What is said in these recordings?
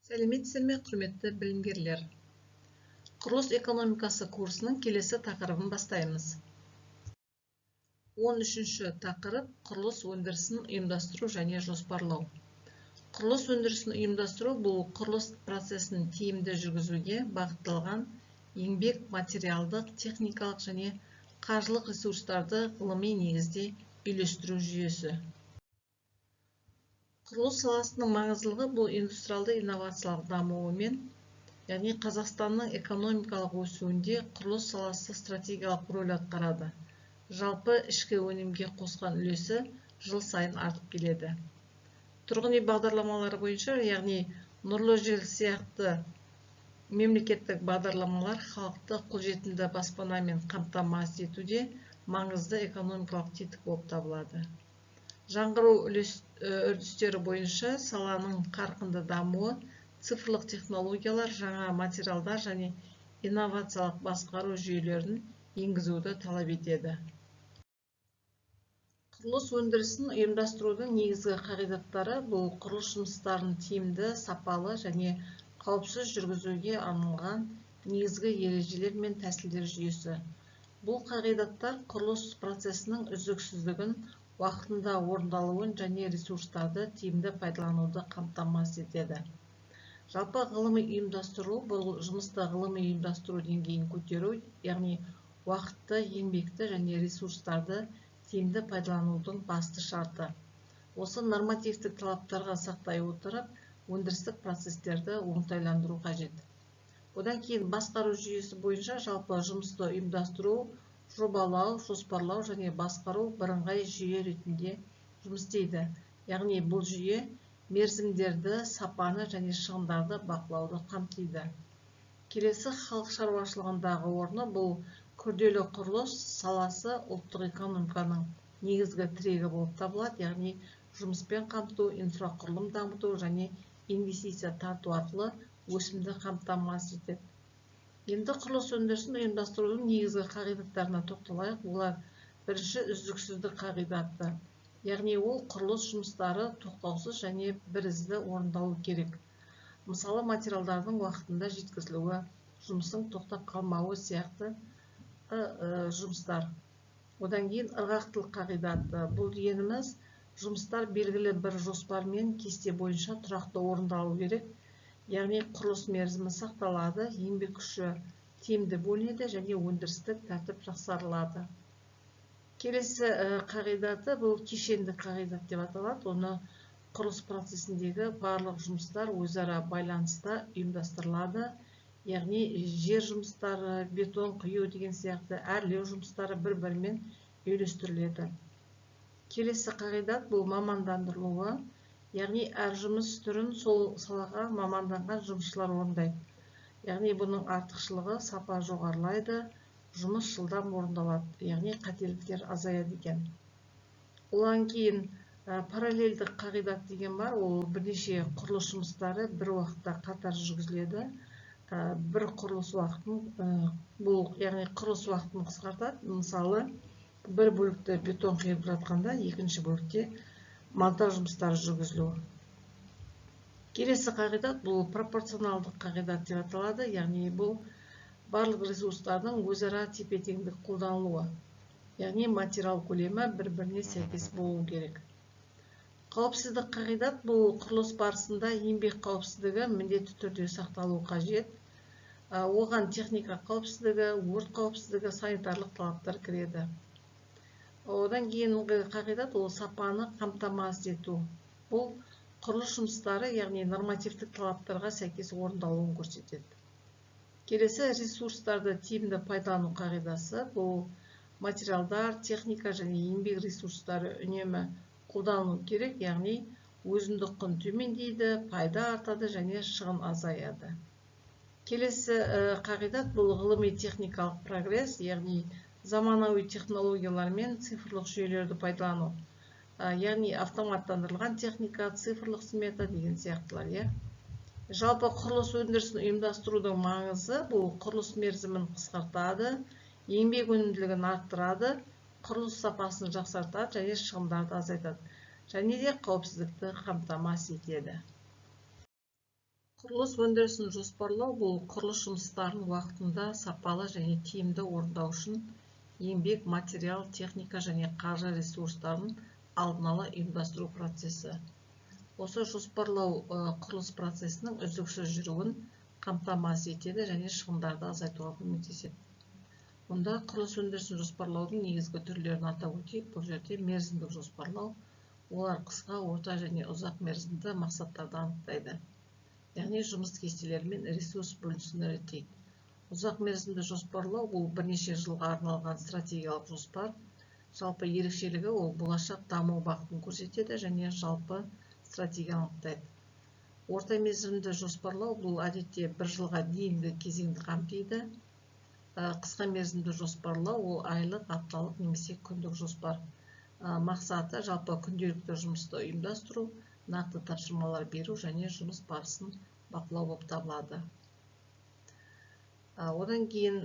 Сәлеметсіздер ме, құрметті білімгерлер? Құрылыс экономикасы курсының келесі тақырыбын бастаймыз. 13-ші тақырып құрылыс өндірісін ұйымдастыру және жоспарлау. Құрылыс өндірісін ұйымдастыру бұл құрылыс процесін тиімді жүргізуге бағытталған еңбек, материалдық, техникалық және қаржылық ресурстарды ғылыми негізде үйлестіру жүйесі. Құрылыс саласының маңыздылығы бұл индустриалды инновациялық дамуымен, яғни Қазақстанның экономикалық өсуінде құрылыс саласы стратегиялық рөл атқарады. Жалпы ішкі өнімге қосқан үлесі жыл сайын артып келеді. Тұрғын үй бағдарламалары бойынша, яғни нұрлы жер сияқты мемлекеттік бағдарламалар халықты қолжетімді баспанамен қамтамасыз етуде маңызды экономикалық тетік болып табылады. Жаңғыру үрдістері бойынша саланың қарқынды дамуы цифрлық технологиялар, жаңа материалдар және инновациялық басқару жүйелерін енгізуді талап етеді. Құрылыс өндірісін ұйымдастырудың негізгі қағидаттары бұл құрылыс жұмыстарын тиімді, сапалы және қауіпсіз жүргізуге арналған негізгі ережелер мен тәсілдер жүйесі. Бұл қағидаттар құрылыс процесінің үздіксіздігін, уақытында орындалуын және ресурстарды тиімді пайдалануды қамтамасыз етеді. Жалпы ғылыми ұйымдастыру бұл жұмысты ғылыми ұйымдастыру деңгейін көтеру, яғни уақытты, еңбекті және ресурстарды тиімді пайдаланудың басты шарты. Осы нормативтік талаптарға сақтай отырып, өндірістік процестерді оңтайландыру қажет. Одан кейін басқару жүйесі бойынша жалпы жұмысты ұйымдастыру, жобалау, жоспарлау және басқару бірыңғай жүйе ретінде жұмыс істейді. Яғни бұл жүйе мерзімдерді, сапаны және шығындарды бақылауды қамтиды. Келесі халық шаруашылығындағы орны бұл күрделі құрылыс саласы ұлттық экономиканың негізгі тірегі болып табылады. Яғни жұмыспен қамту, инфрақұрылым дамыту және инвестиция тарту арқылы өсімді қамтамасыз етеді. Енді құрылыс өндірісін ұйымдастырудың негізгі қағидаттарына тоқталайық. Олар бірінші үздіксіздік қағидаты. Яғни ол құрылыс жұмыстары тоқтаусыз және бірізді орындалу керек. Мысалы, материалдардың уақытында жеткізілуі, жұмыстың тоқтап қалмауы сияқты жұмыстар. Одан кейін ырғақтылық қағидаты. Бұл дегеніміз жұмыстар белгілі бір жоспар мен кесте бойынша тұрақты орындалу керек. Яғни құрылыс мерзімі сақталады, еңбек күші тиімді бөлінеді және өндірістік тәртіп жақсарылады. Келесі қағидаты бұл кешенді қағидат деп аталады. Оны құрылыс процесіндегі барлық жұмыстар өзара байланыста ұйымдастырылады. Яғни жер жұмыстары, бетон құю деген сияқты әрлеу жұмыстары бір-бірімен үйлестіріледі. Келесі қағидат бұл мамандандырылуы. Яғни әр жұмыс түрін сол салаға маманданған жұмысшылар орындайды. Яғни бұның артықшылығы сапа жоғарылайды, жұмыс жылдам орындалады. Яғни қателіктер азаяды екен. Одан кейін параллельдік қағидат деген бар. Ол бірнеше құрылыс жұмыстары бір уақытта қатар жүргізіледі. Бір құрылыс уақытын, бұл яғни құрылыс уақытын қысқартады. Мысалы, бір бөлікті бетон құйып жатқанда, екінші бөлікте монтаж жұмыстары жүргізілу. Келесі қағидат бұл пропорционалдық қағидат деп аталады. Яғни бұл барлық ресурстардың өзара тепе-теңдік қолданылуы. Яғни материал көлемі бір-біріне сәйкес болу керек. Қауіпсіздік қағидат бұл құрылыс барысында еңбек қауіпсіздігі міндетті түрде сақталу қажет. Оған техника қауіпсіздігі, өрт қауіпсіздігі, санитарлық талаптар кіреді. Одан кейінгі қағидат ол сапаны қамтамасыз ету. Бұл құрылыс жұмыстары, яғни нормативтік талаптарға сәйкес орындалуын көрсетеді. Келесі ресурстарды тиімді пайдалану қағидасы. Бұл материалдар, техника және еңбек ресурстары үнемі қолданылу керек, яғни өзіндік құн төмендейді, пайда артады және шығын азаяды. Келесі қағидат бұл ғылыми техникалық прогресс, яғни заманауи технологиялар мен цифрлық жүйелерді пайдалану. Яғни автоматтандырылған техника, цифрлық смета деген сияқтылар. Жалпы құрылыс өндірісін ұйымдастырудың маңызы бұл құрылыс мерзімін қысқартады, еңбек өнімділігін арттырады, құрылыс сапасын жақсартады және шығындарды азайтады. Және де қауіпсіздікті қамтамасыз етеді. Құрылыс өндірісін жоспарлау бұл құрылыс жұмыстарын уақытында, сапалы және тиімді орындау үшін еңбек, материал, техника және қаржы ресурстарын алдын ала ұйымдастыру процесі. Осы жоспарлау құрылыс процесінің үздіксіз жүруін қамтамасыз етеді және шығындарды азайтуға көмектеседі. Мұнда құрылыс өндірісін жоспарлаудың негізгі түрлерін атап өтейік. Бұл жерде мерзімдік жоспарлау, олар қысқа, орта және ұзақ мерзімді мақсаттарды анықтайды. Яғни жұмыс кестелері мен ресурс бөлінісін реттейді. Ұзақ мерзімді жоспарлау бұл бірнеше жылға арналған стратегиялық жоспар. Жалпы ерекшелігі ол болашақ даму бағытын көрсетеді және жалпы стратегияны анықтайды. Орта мерзімді жоспарлау бұл әдетте бір жылға дейінгі кезеңді қамтиды. Қысқа мерзімді жоспарлау ол айлық, апталық немесе күндік жоспар. Мақсаты жалпы күнделікті жұмысты ұйымдастыру, нақты тапсырмалар беру және жұмыс барысын бақылау болып табылады. Одан кейін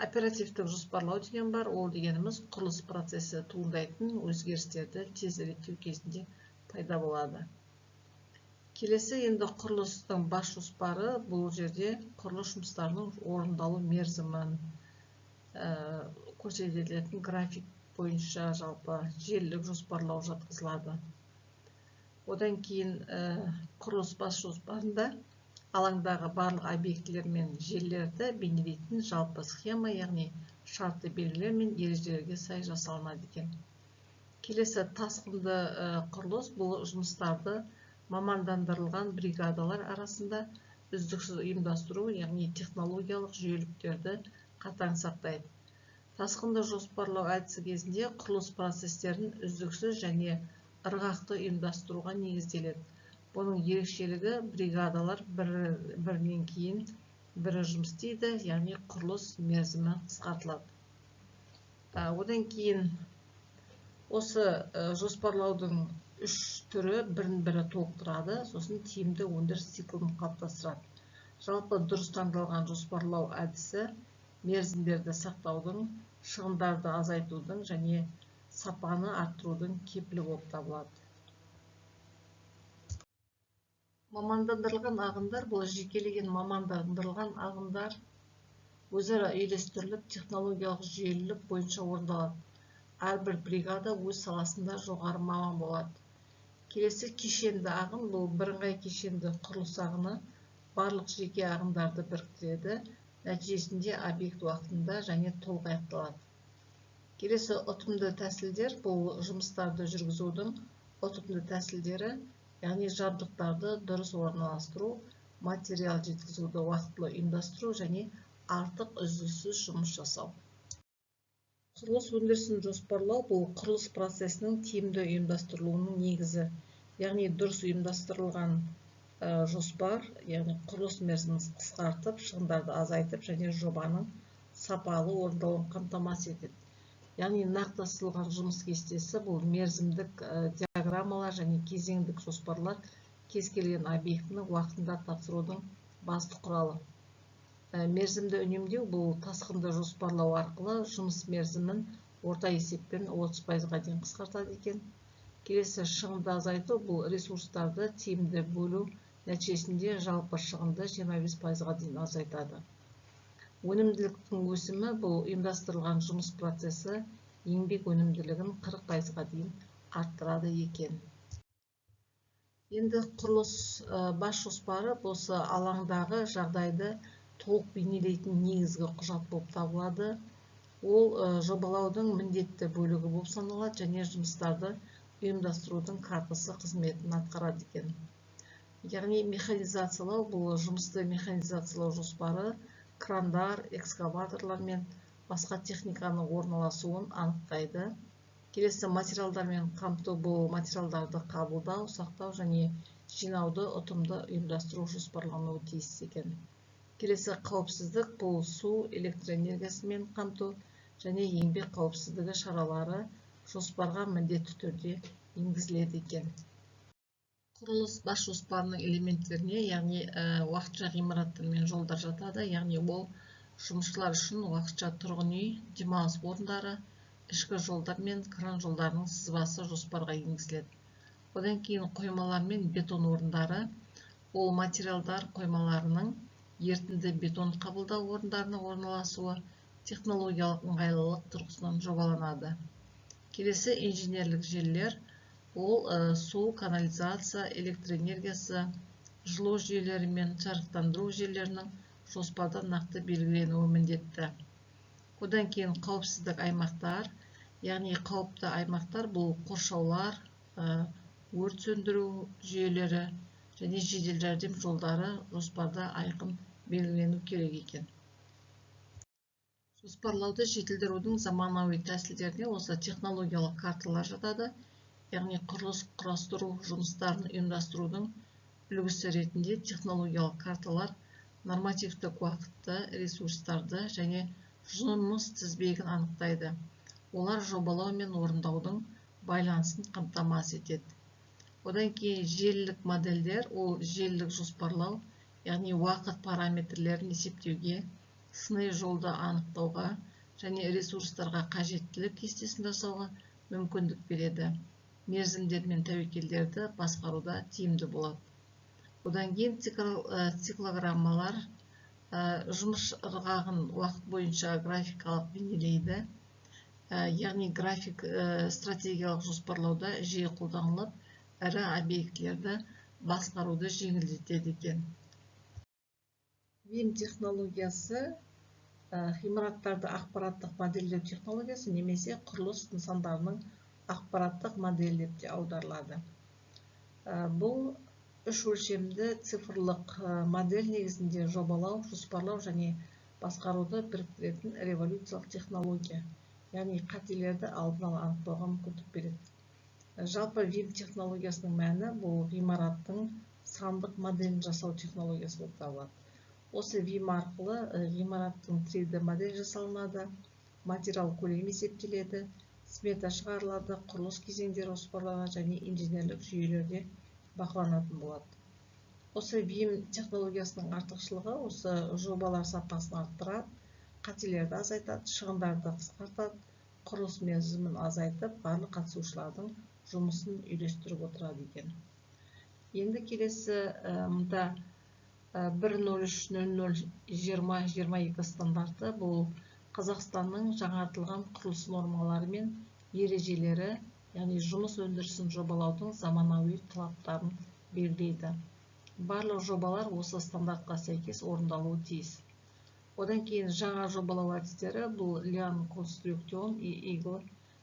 оперативтік жоспарлау деген бар. Ол дегеніміз құрылыс процесі туындайтын өзгерістерді тез реттеу кезінде пайда болады. Келесі енді құрылыстың бас жоспары. Бұл жерде құрылыс жұмыстарының орындалу мерзімін көрсетілетін график бойынша жалпы желілік жоспарлау жатқызылады. Одан кейін құрылыс бас жоспарында алаңдағы барлық объектілер мен желілерді бейнелейтін жалпы схема, яғни шартты белгілер мен ережелерге сай жасалынады екен. Келесі тасқынды құрылыс бұл жұмыстарды мамандандырылған бригадалар арасында үздіксіз ұйымдастыру, яғни технологиялық жүйеліктерді қатаң сақтайды. Тасқынды жоспарлау әдісі кезінде құрылыс процестерін үздіксіз және ырғақты ұйымдастыруға негізделеді. Бұның ерекшелігі бригадалар бірінен кейін бірі жұмыс істейді, яғни құрылыс мерзімі қысқартылады. Одан кейін осы жоспарлаудың үш түрі бірін-бірі толықтырады, сосын тиімді өндіріс циклін қалыптастырады. Жалпы дұрыс таңдалған жоспарлау әдісі мерзімдерді сақтаудың, шығындарды азайтудың және сапаны арттырудың кепілі болып табылады. Мамандандырылған ағындар бұл жекелеген мамандандырылған ағындар өзара үйлестіріліп технологиялық жүйелілік бойынша орындалады. Әрбір бригада өз саласында жоғары маман болады. Келесі кешенді ағын бұл бірыңғай кешенді құрылыс ағыны барлық жеке ағындарды біріктіреді, нәтижесінде объект уақытында және толық аяқталады. Келесі ұтымды тәсілдер бұл жұмыстарды жүргізудің ұтымды тәсілдері, яғни жабдықтарды дұрыс орналастыру, материал жеткізуді уақытылы ұйымдастыру және артық үздіксіз жұмыс жасау. Құрылыс өндірісін жоспарлау бұл құрылыс процесінің тиімді ұйымдастырылуының негізі, яғни дұрыс ұйымдастырылған жоспар, яғни құрылыс мерзімін қысқартып, шығындарды азайтып және жобаның сапалы орындалуын қамтамасыз етеді. Яғни нақтыластырылған жұмыс кестесі бұл мерзімдік диаграммалар және кезеңдік жоспарлар кез келген объектіні уақытында тапсырудың басты құралы. Мерзімді үнемдеу бұл тасқынды жоспарлау арқылы жұмыс мерзімін орта есеппен 30%-ға дейін қысқартады екен. Келесі шығынды азайту бұл ресурстарды тиімді бөлу нәтижесінде жалпы шығынды 25%-ға дейін азайтады. Өнімділіктің өсімі бұл ұйымдастырылған жұмыс процесі еңбек өнімділігін 40%-ға дейін арттырады екен. Енді құрылыс бас жоспары осы алаңдағы жағдайды толық бейнелейтін негізгі құжат болып табылады. Ол жобалаудың міндетті бөлігі болып саналады және жұмыстарды ұйымдастырудың картасы қызметін атқарады екен. Яғни механизациялау бұл жұмысты механизациялау жоспары крандар, экскаваторлар мен басқа техниканың орналасуын анықтайды. Келесі материалдармен қамту бұл материалдарды қабылдау, сақтау және жинауды ұтымды ұйымдастыру жоспарлануы тиіс екен. Келесі қауіпсіздік бұл су, электр энергиясымен қамту және еңбек қауіпсіздігі шаралары жоспарға міндетті түрде енгізіледі екен. Құрылыс бас жоспарының элементтеріне, яғни уақытша ғимараттар мен жолдар жатады, яғни ол жұмысшылар үшін уақытша тұрғын үй, демалыс орындары, ішкі жолдар мен кран жолдарының сызбасы жоспарға енгізіледі. Одан кейін қоймалар мен бетон орындары, ол материалдар қоймаларының ерітінді бетон қабылдау орындарына орналасуы технологиялық ыңғайлылық тұрғысынан жобаланады. Келесі инженерлік желілер ол су, канализация, электр энергиясы, жылу жүйелері мен жарықтандыру жүйелерінің жоспарда нақты белгіленуі міндетті. Одан кейін қауіпсіздік аймақтар, яғни қауіпті аймақтар бұл қоршаулар, өрт сөндіру жүйелері және жедел жәрдем жолдары жоспарда айқын белгілену керек екен. Жоспарлауды жетілдірудің заманауи тәсілдеріне осы технологиялық карталар жатады, яғни құрылыс құрастыру жұмыстарын ұйымдастырудың үлгісі ретінде технологиялық карталар нормативтік уақытты, ресурстарды және жұмыс тізбегін анықтайды. Олар жобалау мен орындаудың байланысын қамтамасыз етеді. Одан кейін желілік модельдер ол желілік жоспарлау, яғни уақыт параметрлерін есептеуге, сыни жолды анықтауға және ресурстарға қажеттілік кестесін жасауға мүмкіндік береді. Мерзімдер мен тәуекелдерді басқаруда тиімді болады. Одан кейін циклограммалар жұмыс ырғағын уақыт бойынша графикалық бейнелейді. Яғни график стратегиялық жоспарлауда жиі қолданылып, ірі объектілерді басқаруды жеңілдетеді екен. ВИМ технологиясы ғимараттарды ақпараттық модельдеу технологиясы немесе құрылыс нысандарының ақпараттық модель деп те аударылады. Бұл үш өлшемді цифрлық модель негізінде жобалау, жоспарлау және басқаруды біріктіретін революциялық технология, яғни қателерді алдын ала анықтауға мүмкіндік береді. Жалпы ВИМ технологиясының мәні бұл ғимараттың сандық моделін жасау технологиясы болып табылады. Осы ВИМ арқылы ғимараттың 3D модель жасалынады, материал көлемі есептеледі, смета шығарылады, құрылыс кезеңдері жоспарланады және инженерлік жүйелерде бақыланатын болады. Осы ВИМ технологиясының артықшылығы осы жобалар сапасын арттырады, қателерді азайтады, шығындарды қысқартады, құрылыс мерзімін азайтып, барлық қатысушылардың жұмысын үйлестіріп отырады екен. Енді келесі мұнда 103.00.20.22 стандарты бұл Қазақстанның жаңартылған құрылыс нормалары мен ережелері, яғни жұмыс өндірісін жобалаудың заманауи талаптарын белгілейді. Барлық жобалар осы стандартқа сәйкес орындалуы тиіс. Одан кейін жаңа жобалау әдістері бұл Лиан конструкцион, игл,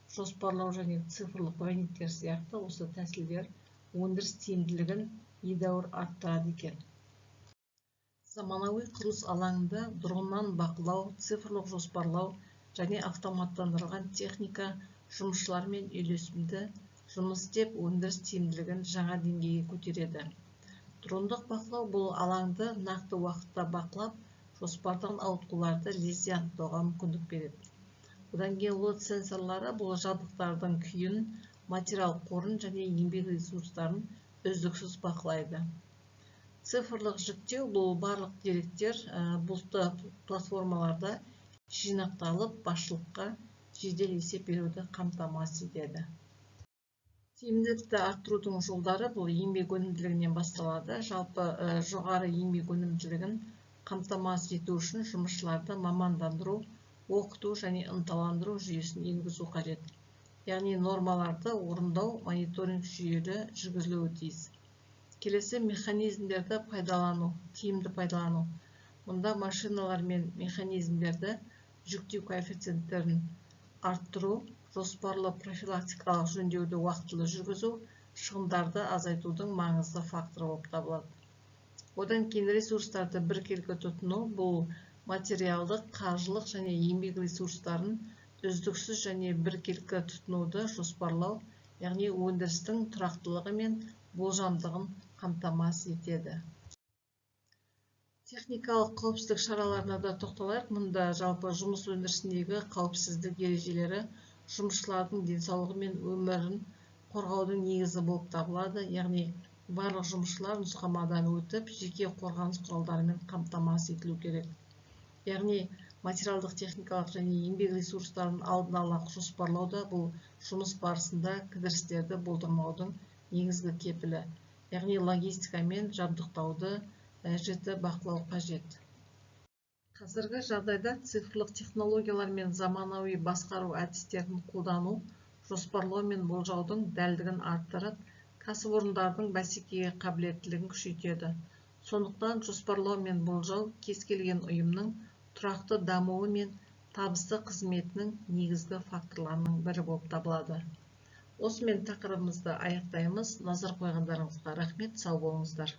жоспарлау және цифрлық граниттер сияқты осы тәсілдер өндіріс тиімділігін едәуір арттырады екен. Заманауи құрылыс алаңында дроннан бақылау, цифрлық жоспарлау және автоматтандырылған техника жұмысшылармен үйлесімді жұмыс істеп, өндіріс тиімділігін жаңа деңгейге көтереді. Дрондық бақылау бұл алаңды нақты уақытта бақылап, жоспардан ауытқуларды лезде анықтауға мүмкіндік береді. Одан кейін лот сенсорлары бұл жабдықтардың күйін, материал қорын және еңбек ресурстарын үздіксіз бақылайды. Цифрлық жүктеу бұл барлық деректер бұлтты платформаларда жинақталып, басшылыққа жедел есеп беруді қамтамасыз етеді. Тиімділікті арттырудың жолдары бұл еңбек өнімділігінен басталады. Жалпы жоғары еңбек өнімділігін қамтамасыз ету үшін жұмысшыларды мамандандыру, оқыту және ынталандыру жүйесін енгізу қажет. Яғни нормаларды орындау, мониторинг жүйелі жүргізілуі тиіс. Келесі механизмдерді пайдалану, тиімді пайдалану. Мұнда машиналар мен механизмдерді жүктеу коэффициенттерін арттыру, жоспарлы профилактикалық жөндеуді уақытылы жүргізу, шығындарды азайтудың маңызды факторы болып табылады. Одан кейін ресурстарды біркелкі тұтыну, бұл материалдық, қаржылық және еңбек ресурстарын үздіксіз және біркелкі тұтынуды жоспарлау, яғни өндірістің тұрақтылығы мен болжамдығын қамтамасыз етеді. Техникалық қауіпсіздік шараларына да тоқталайық. Мұнда жалпы жұмыс өндірісіндегі қауіпсіздік ережелері жұмысшылардың денсаулығы мен өмірін қорғаудың негізі болып табылады. Яғни барлық жұмысшылар нұсқамадан өтіп, жеке қорғаныс құралдарымен қамтамасыз етілу керек. Яғни материалдық, техникалық және еңбек ресурстарын алдын ала жоспарлауда бұл жұмыс барысында кідірістерді болдырмаудың негізгі кепілі. яғни логистикамен жабдықтауды жіті бақылау қажет. Қазіргі жағдайда цифрлық технологиялар мен заманауи басқару әдістерін қолдану, жоспарлау мен болжаудың дәлдігін арттырып, кәсіпорындардың бәсекеге қабілеттілігін күшейтеді. Сондықтан жоспарлау мен болжау кез келген ұйымның тұрақты дамуы мен табысты қызметінің негізгі факторларының бірі болып табылады. Осымен тақырыбымызды аяқтаймыз. Назар қойғандарыңызға рахмет, сау болыңыздар.